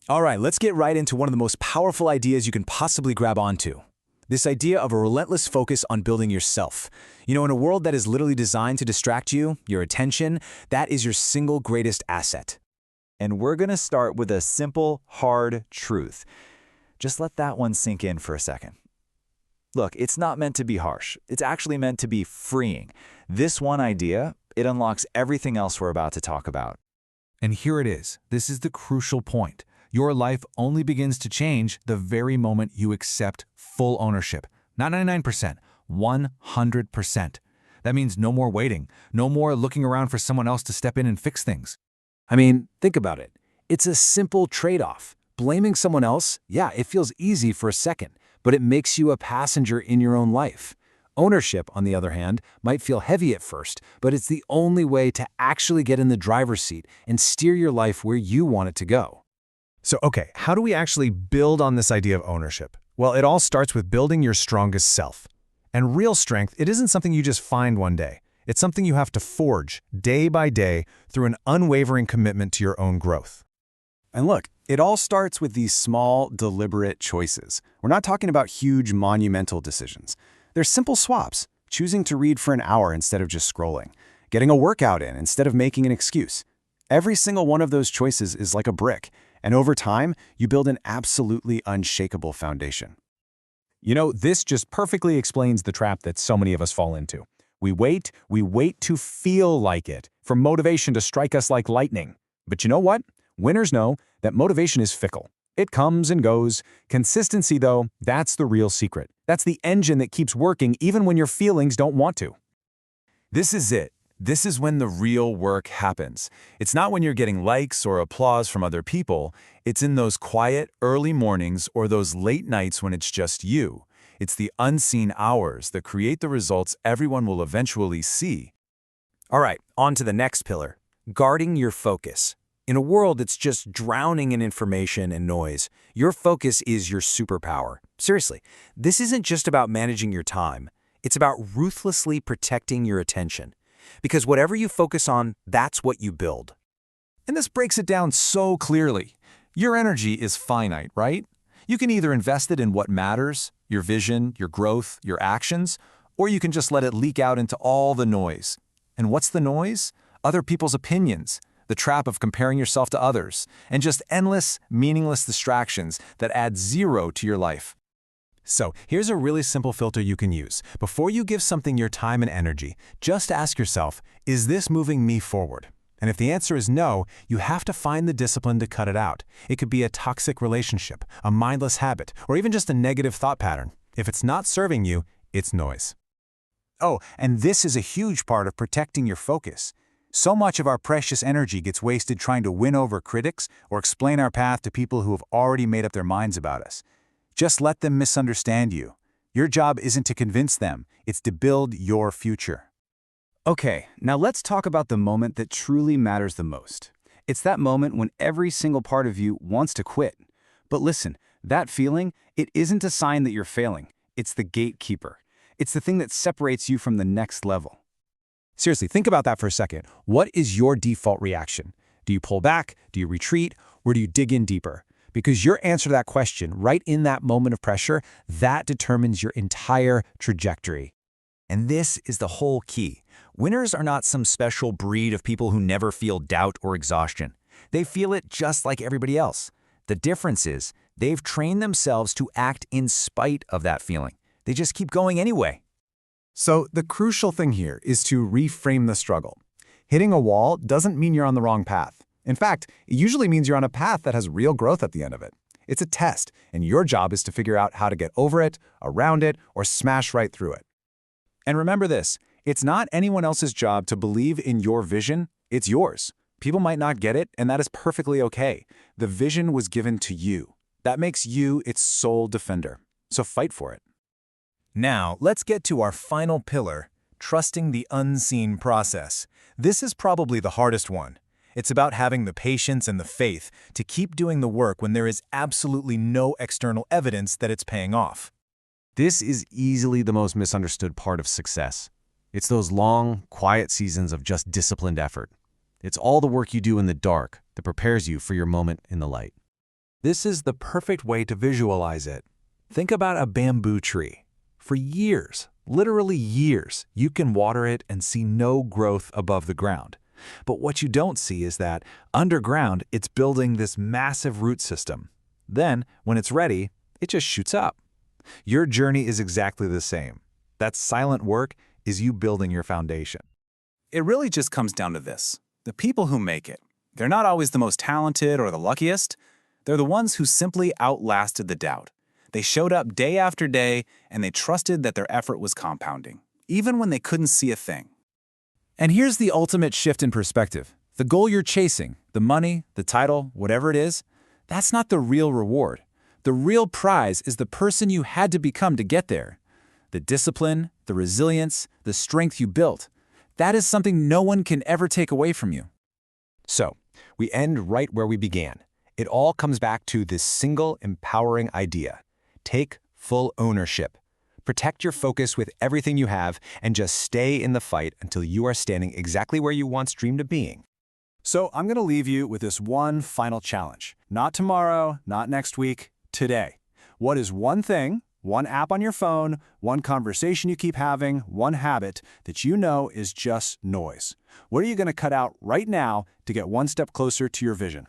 All right, let's get right into one of the most powerful ideas you can possibly grab onto. This idea of a relentless focus on building yourself. You know, in a world that is literally designed to distract you, your attention, that is your single greatest asset. And we're going to start with a simple, hard truth. Just let that one sink in for a second. Look, it's not meant to be harsh. It's actually meant to be freeing. This one idea, it unlocks everything else we're about to talk about. And here it is. This is the crucial point. Your life only begins to change the very moment you accept full ownership. Not 99%, 100%. That means no more waiting, no more looking around for someone else to step in and fix things. I mean, think about it. It's a simple trade-off. Blaming someone else, yeah, it feels easy for a second, but it makes you a passenger in your own life. Ownership, on the other hand, might feel heavy at first, but it's the only way to actually get in the driver's seat and steer your life where you want it to go. So, okay, how do we actually build on this idea of ownership? Well, it all starts with building your strongest self. And real strength, it isn't something you just find one day. It's something you have to forge day by day through an unwavering commitment to your own growth. And look, it all starts with these small, deliberate choices. We're not talking about huge, monumental decisions. They're simple swaps, choosing to read for an hour instead of just scrolling, getting a workout in instead of making an excuse. Every single one of those choices is like a brick, and over time, you build an absolutely unshakable foundation. You know, this just perfectly explains the trap that so many of us fall into. We wait to feel like it, for motivation to strike us like lightning. But you know what? Winners know that motivation is fickle. It comes and goes. Consistency, though, that's the real secret. That's the engine that keeps working even when your feelings don't want to. This is it. This is when the real work happens. It's not when you're getting likes or applause from other people. It's in those quiet, early mornings or those late nights when it's just you. It's the unseen hours that create the results everyone will eventually see. All right, on to the next pillar, guarding your focus. In a world that's just drowning in information and noise, your focus is your superpower. Seriously, this isn't just about managing your time. It's about ruthlessly protecting your attention. Because whatever you focus on, that's what you build. And this breaks it down so clearly. Your energy is finite, right? You can either invest it in what matters, your vision, your growth, your actions, or you can just let it leak out into all the noise. And what's the noise? Other people's opinions, the trap of comparing yourself to others, and just endless, meaningless distractions that add zero to your life. So, here's a really simple filter you can use. Before you give something your time and energy, just ask yourself, is this moving me forward? And if the answer is no, you have to find the discipline to cut it out. It could be a toxic relationship, a mindless habit, or even just a negative thought pattern. If it's not serving you, it's noise. Oh, and this is a huge part of protecting your focus. So much of our precious energy gets wasted trying to win over critics or explain our path to people who have already made up their minds about us. Just let them misunderstand you. Your job isn't to convince them, it's to build your future. Okay, now let's talk about the moment that truly matters the most. It's that moment when every single part of you wants to quit. But listen, that feeling, it isn't a sign that you're failing. It's the gatekeeper. It's the thing that separates you from the next level. Seriously, think about that for a second. What is your default reaction? Do you pull back? Do you retreat? Or do you dig in deeper? Because your answer to that question, right in that moment of pressure, that determines your entire trajectory. And this is the whole key. Winners are not some special breed of people who never feel doubt or exhaustion. They feel it just like everybody else. The difference is they've trained themselves to act in spite of that feeling. They just keep going anyway. So the crucial thing here is to reframe the struggle. Hitting a wall doesn't mean you're on the wrong path. In fact, it usually means you're on a path that has real growth at the end of it. It's a test, and your job is to figure out how to get over it, around it, or smash right through it. And remember this, it's not anyone else's job to believe in your vision, it's yours. People might not get it, and that is perfectly okay. The vision was given to you. That makes you its sole defender. So fight for it. Now, let's get to our final pillar, trusting the unseen process. This is probably the hardest one. It's about having the patience and the faith to keep doing the work when there is absolutely no external evidence that it's paying off. This is easily the most misunderstood part of success. It's those long, quiet seasons of just disciplined effort. It's all the work you do in the dark that prepares you for your moment in the light. This is the perfect way to visualize it. Think about a bamboo tree. For years, literally years, you can water it and see no growth above the ground. But what you don't see is that underground, it's building this massive root system. Then, when it's ready, it just shoots up. Your journey is exactly the same. That silent work is you building your foundation. It really just comes down to this. The people who make it, they're not always the most talented or the luckiest. They're the ones who simply outlasted the doubt. They showed up day after day, and they trusted that their effort was compounding, even when they couldn't see a thing. And here's the ultimate shift in perspective. The goal you're chasing, the money, the title, whatever it is, that's not the real reward. The real prize is the person you had to become to get there. The discipline, the resilience, the strength you built. That is something no one can ever take away from you. So, we end right where we began. It all comes back to this single empowering idea. Take full ownership. Protect your focus with everything you have and just stay in the fight until you are standing exactly where you once dreamed of being. So I'm going to leave you with this one final challenge. Not tomorrow, not next week, today. What is one thing, one app on your phone, one conversation you keep having, one habit that you know is just noise? What are you going to cut out right now to get one step closer to your vision?